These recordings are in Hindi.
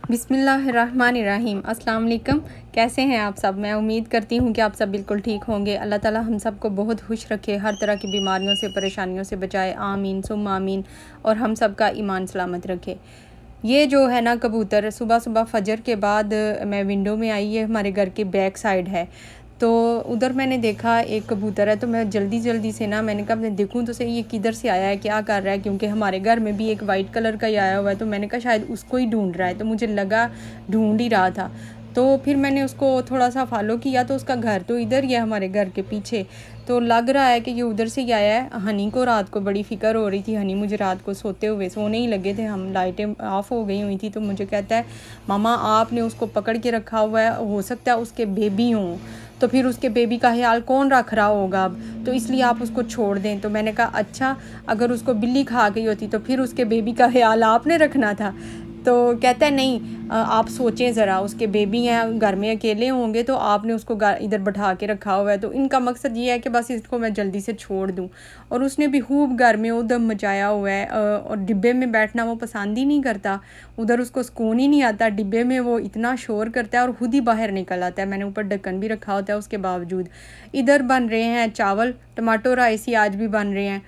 बिस्मिल्लाहिर्रहमानिर्रहीम। अस्सलाम वालेकुम। कैसे हैं आप सब? मैं उम्मीद करती हूँ कि आप सब बिल्कुल ठीक होंगे। अल्लाह ताला हम सबको बहुत खुश रखे, हर तरह की बीमारियों से, परेशानियों से बचाए। आमीन सुम्मा आमीन। और हम सब का ईमान सलामत रखे। ये जो है ना कबूतर, सुबह सुबह फजर के बाद मैं विंडो में आई, ये हमारे घर की बैक साइड है। तो उधर मैंने देखा एक कबूतर है, तो मैं जल्दी जल्दी से ना मैंने कहा मैं देखूं तो सही ये किधर से आया है, क्या कर रहा है, क्योंकि हमारे घर में भी एक वाइट कलर का ही आया हुआ है। तो मैंने कहा शायद उसको ही ढूंढ रहा है, तो मुझे लगा ढूंढ ही रहा था। तो फिर मैंने उसको थोड़ा सा फॉलो किया, तो उसका घर तो इधर ही है हमारे घर के पीछे। तो लग रहा है कि ये उधर से ही आया है। हनी को रात को बड़ी फ़िक्र हो रही थी। हनी मुझे रात को सोते हुए, सोने ही लगे थे हम, लाइटें ऑफ़ हो गई हुई थी, तो मुझे कहता है मामा आपने उसको पकड़ के रखा हुआ है, हो सकता है उसके बेबी हों, तो फिर उसके बेबी का ख्याल कौन रख रहा होगा अब, तो इसलिए आप उसको छोड़ दें। तो मैंने कहा अच्छा, अगर उसको बिल्ली खा गई होती तो फिर उसके बेबी का ख्याल आपने रखना था। तो कहता है नहीं, आप सोचें ज़रा, उसके बेबी हैं, घर में अकेले होंगे, तो आपने उसको इधर बैठा के रखा हुआ है। तो इनका मकसद ये है कि बस इसको मैं जल्दी से छोड़ दूँ। और उसने भी खूब घर में उधम मचाया हुआ है, और डिब्बे में बैठना वो पसंद ही नहीं करता। उधर उसको सुकून ही नहीं आता। डिब्बे में वो इतना शोर करता है और खुद ही बाहर निकल आता है। मैंने ऊपर ढक्कन भी रखा होता है उसके बावजूद। इधर बन रहे हैं चावल, टमाटो राइस ही आज भी बन रहे हैं।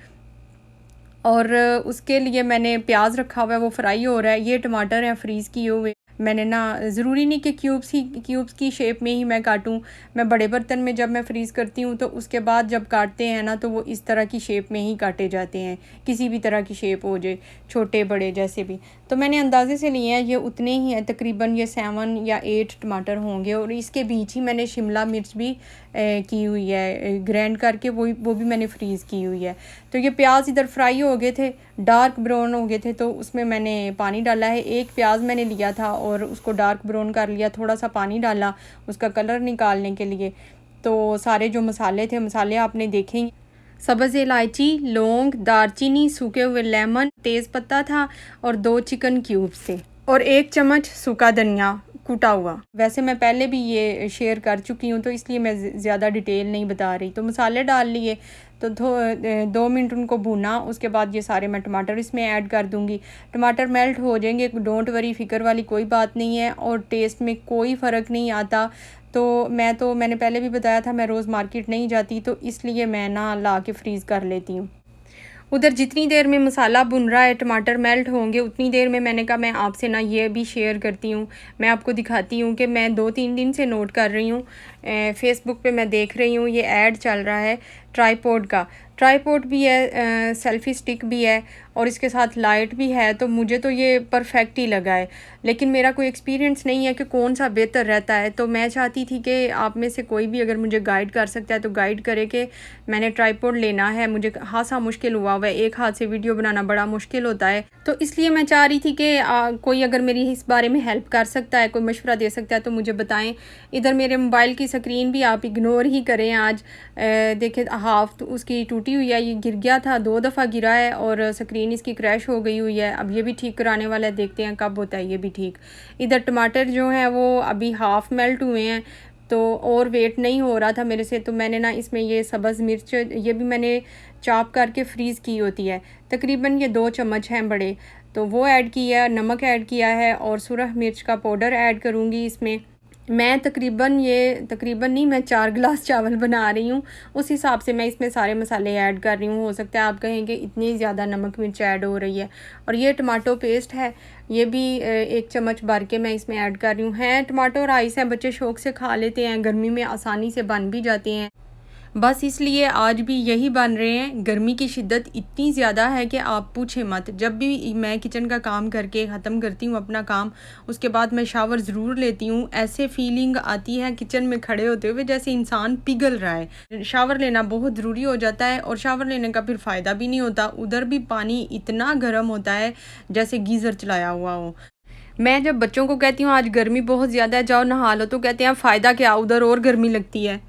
और उसके लिए मैंने प्याज रखा हुआ है, वो फ्राई हो रहा है। ये टमाटर हैं फ्रीज़ किए हुए। मैंने ना, ज़रूरी नहीं कि क्यूब्स की शेप में ही मैं काटूं। मैं बड़े बर्तन में जब मैं फ्रीज़ करती हूँ तो उसके बाद जब काटते हैं ना, तो वो इस तरह की शेप में ही काटे जाते हैं। किसी भी तरह की शेप हो जाए, छोटे बड़े जैसे भी। तो मैंने अंदाजे से लिए हैं, ये उतने ही हैं, तकरीबन ये 7 या 8 टमाटर होंगे। और इसके बीच ही मैंने शिमला मिर्च भी की हुई है, ग्राइंड करके वो भी मैंने फ्रीज़ की हुई है। तो ये प्याज इधर फ्राई हो गए थे, डार्क ब्राउन हो गए थे, तो उसमें मैंने पानी डाला है। एक प्याज मैंने लिया था और उसको डार्क ब्राउन कर लिया, थोड़ा सा पानी डाला उसका कलर निकालने के लिए। तो सारे जो मसाले थे, मसाले आपने देखे ही, सब्ज़ इलायची, लौंग, दालचीनी, सूखे हुए लेमन, तेज़ पत्ता था और 2 चिकन क्यूब्स थे और 1 चम्मच सूखा धनिया कूटा हुआ। वैसे मैं पहले भी ये शेयर कर चुकी हूँ, तो इसलिए मैं ज़्यादा डिटेल नहीं बता रही। तो मसाले डाल लिए, तो 2 मिनट उनको भूना। उसके बाद ये सारे मैं टमाटर इसमें ऐड कर दूँगी। टमाटर मेल्ट हो जाएंगे, डोंट वरी, फ़िक्र वाली कोई बात नहीं है, और टेस्ट में कोई फ़र्क नहीं आता। तो मैंने पहले भी बताया था, मैं रोज़ मार्केट नहीं जाती, तो इसलिए मैं ना ला के फ्रीज़ कर लेती हूँ। उधर जितनी देर में मसाला भुन रहा है, टमाटर मेल्ट होंगे, उतनी देर में मैंने कहा मैं आपसे ना ये भी शेयर करती हूँ। मैं आपको दिखाती हूँ कि मैं 2-3 दिन से नोट कर रही हूँ, फ़ेसबुक पे मैं देख रही हूँ, ये ऐड चल रहा है ट्राईपॉड का। ट्राईपॉड भी है, सेल्फ़ी स्टिक भी है और इसके साथ लाइट भी है। तो मुझे तो ये परफेक्ट ही लगा है, लेकिन मेरा कोई एक्सपीरियंस नहीं है कि कौन सा बेहतर रहता है। तो मैं चाहती थी कि आप में से कोई भी अगर मुझे गाइड कर सकता है तो गाइड करे कि मैंने ट्राईपॉड लेना है। मुझे खासा मुश्किल हुआ हुआ है, एक हाथ से वीडियो बनाना बड़ा मुश्किल होता है। तो इसलिए मैं चाह रही थी कि कोई अगर मेरी इस बारे में हेल्प कर सकता है, कोई मशवरा दे सकता है, तो मुझे बताएं। इधर मेरे मोबाइल की स्क्रीन भी आप इग्नोर ही करें आज। देखें, हाफ तो उसकी टूटी हुई है, ये गिर गया था, 2 दफ़ा गिरा है और स्क्रीन इसकी क्रैश हो गई हुई है। अब ये भी ठीक कराने वाला है, देखते हैं कब होता है ये भी ठीक। इधर टमाटर जो हैं वो अभी हाफ़ मेल्ट हुए हैं, तो और वेट नहीं हो रहा था मेरे से। तो मैंने ना इसमें ये सब्ज़ मिर्च, ये भी मैंने चॉप करके फ्रीज़ की होती है, तकरीबन ये 2 चम्मच हैं बड़े, तो वो ऐड किया, नमक ऐड किया है और सुरख मिर्च का पाउडर ऐड करूँगी इसमें। मैं तकरीबन नहीं, मैं 4 गिलास चावल बना रही हूँ, उस हिसाब से मैं इसमें सारे मसाले ऐड कर रही हूँ। हो सकता है आप कहें कि इतनी ज़्यादा नमक मिर्च ऐड हो रही है। और ये टमाटो पेस्ट है, ये भी 1 चम्मच भर के मैं इसमें ऐड कर रही हूँ। हैं टमाटो राइस हैं, बच्चे शौक़ से खा लेते हैं, गर्मी में आसानी से बन भी जाते हैं। बस इसलिए आज भी यही बन रहे हैं। गर्मी की शिद्दत इतनी ज़्यादा है कि आप पूछें मत। जब भी मैं किचन का काम करके ख़त्म करती हूँ अपना काम, उसके बाद मैं शावर ज़रूर लेती हूँ। ऐसे फीलिंग आती है किचन में खड़े होते हुए जैसे इंसान पिघल रहा है। शावर लेना बहुत ज़रूरी हो जाता है, और शावर लेने का फिर फ़ायदा भी नहीं होता। उधर भी पानी इतना गर्म होता है जैसे गीज़र चलाया हुआ हो। मैं जब बच्चों को कहती हूँ आज गर्मी बहुत ज़्यादा है, जाओ नहा लो, तो कहते हैं फ़ायदा क्या, उधर और गर्मी लगती है।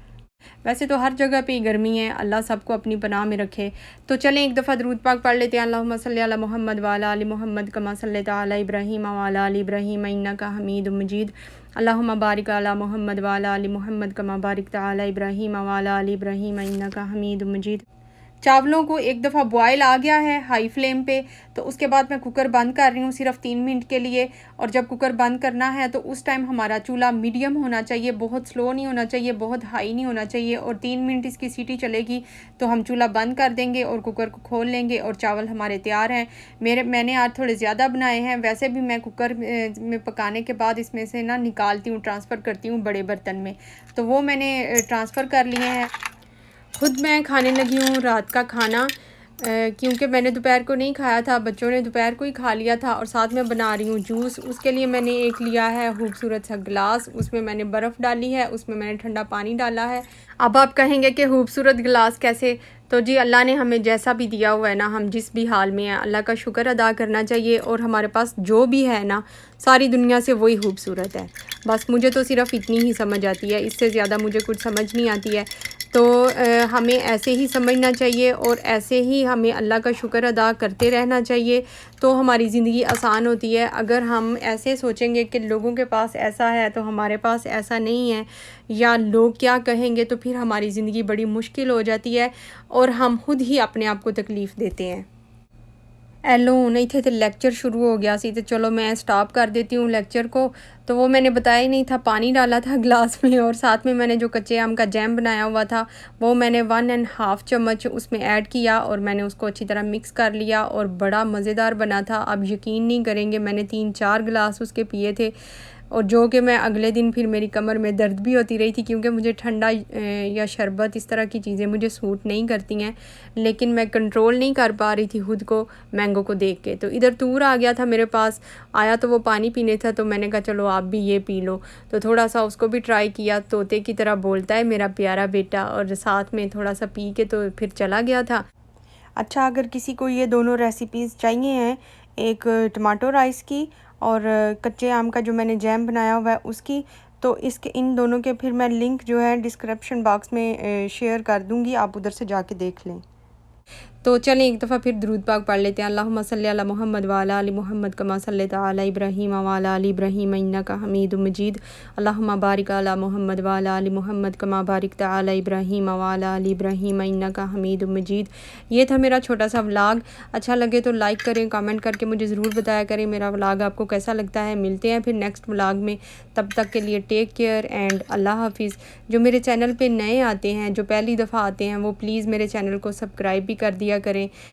वैसे तो हर जगह पे ही गर्मी है, अल्लाह सबको अपनी पनाह में रखे। तो चलें एक दफ़ा दरूद पाक पढ़ लेते हैं। अल्लाहुम्मा सल्ली अला मुहम्मद व अला आलि मुहम्मद कमा सल्लैता अला इब्राहीम व अला आलि इब्राहीम इन्नका हमीदुम मजीद। अल्लाहुम्मा बारिक अला मुहम्मद व अला आलि मुहम्मद कमा बारिकता अला इब्राहीम व अला आलि इब्राहीम इन्नका हमीदुम मजीद। चावलों को एक दफ़ा बॉयल आ गया है हाई फ्लेम पे, तो उसके बाद मैं कुकर बंद कर रही हूँ सिर्फ 3 मिनट के लिए। और जब कुकर बंद करना है तो उस टाइम हमारा चूल्हा मीडियम होना चाहिए, बहुत स्लो नहीं होना चाहिए, बहुत हाई नहीं होना चाहिए। और 3 मिनट इसकी सीटी चलेगी तो हम चूल्हा बंद कर देंगे और कुकर को खोल लेंगे और चावल हमारे तैयार हैं। मैंने आज थोड़े ज़्यादा बनाए हैं। वैसे भी मैं कुकर में पकाने के बाद इसमें से ना निकालती हूँ, ट्रांसफ़र करती हूँ बड़े बर्तन में, तो वो मैंने ट्रांसफ़र कर लिए हैं। खुद मैं खाने लगी हूँ रात का खाना, क्योंकि मैंने दोपहर को नहीं खाया था, बच्चों ने दोपहर को ही खा लिया था। और साथ में बना रही हूँ जूस। उसके लिए मैंने एक लिया है खूबसूरत सा गिलास, उसमें मैंने बर्फ़ डाली है, उसमें मैंने ठंडा पानी डाला है। अब आप कहेंगे कि खूबसूरत गिलास कैसे, तो जी अल्लाह ने हमें जैसा भी दिया हुआ है ना, हम जिस भी हाल में हैं अल्लाह का शुक्र अदा करना चाहिए। और हमारे पास जो भी है ना, सारी दुनिया से वही खूबसूरत है। बस मुझे तो सिर्फ़ इतनी ही समझ आती है, इससे ज़्यादा मुझे कुछ समझ नहीं आती है। तो हमें ऐसे ही समझना चाहिए और ऐसे ही हमें अल्लाह का शुक्र अदा करते रहना चाहिए, तो हमारी ज़िंदगी आसान होती है। अगर हम ऐसे सोचेंगे कि लोगों के पास ऐसा है तो हमारे पास ऐसा नहीं है, या लोग क्या कहेंगे, तो फिर हमारी ज़िंदगी बड़ी मुश्किल हो जाती है और हम खुद ही अपने आप को तकलीफ़ देते हैं। एलो नहीं थे तो लेक्चर शुरू हो गया सी, तो चलो मैं स्टॉप कर देती हूँ लेक्चर को। तो वो मैंने बताया ही नहीं था, पानी डाला था गिलास में और साथ में मैंने जो कच्चे आम का जैम बनाया हुआ था वो मैंने 1.5 चम्मच उसमें ऐड किया और मैंने उसको अच्छी तरह मिक्स कर लिया और बड़ा मज़ेदार बना था। अब यकीन नहीं करेंगे, मैंने 3-4 गिलास उसके पिए थे। और जो कि मैं अगले दिन फिर मेरी कमर में दर्द भी होती रही थी, क्योंकि मुझे ठंडा या शरबत इस तरह की चीज़ें मुझे सूट नहीं करती हैं। लेकिन मैं कंट्रोल नहीं कर पा रही थी खुद को मैंगो को देख के। तो इधर तूर आ गया था मेरे पास, आया तो वो पानी पीने था, तो मैंने कहा चलो आप भी ये पी लो। तो थोड़ा सा उसको भी ट्राई किया, तोते की तरह बोलता है मेरा प्यारा बेटा, और साथ में थोड़ा सा पी के तो फिर चला गया था। अच्छा, अगर किसी को ये दोनों रेसिपीज़ चाहिए हैं, एक टमाटो राइस की और कच्चे आम का जो मैंने जैम बनाया हुआ है उसकी, तो इसके इन दोनों के फिर मैं लिंक जो है डिस्क्रिप्शन बॉक्स में शेयर कर दूँगी, आप उधर से जाके देख लें। तो चलें एक दफ़ा फिर दुरूद पाक पढ़ लेते हैं। अल्लाहुम्मा सल्ली अला मुहम्मद व अला आलि मुहम्मद कमा सल्लैता अला इब्राहीम व अला आलि इब्राहीम इन्नका हमीदुम मजीद। अल्लाहुम्मा बारिक अला मुहम्मद व अला आलि मुहम्मद कमा बारिकता अला इब्राहीम व अला आलि इब्राहीम इन्नका हमीदुम मजीद। ये था मेरा छोटा सा व्लॉग। अच्छा लगे तो लाइक करें, कमेंट करके मुझे ज़रूर बताया करें मेरा व्लॉग आपको कैसा लगता है। मिलते हैं फिर नेक्स्ट व्लॉग में, तब तक के लिए टेक केयर एंड अल्लाह हाफिज़। जो मेरे चैनल पे नए आते हैं, जो पहली दफ़ा आते हैं, वो प्लीज़ मेरे चैनल को सब्सक्राइब भी कर दिया करें।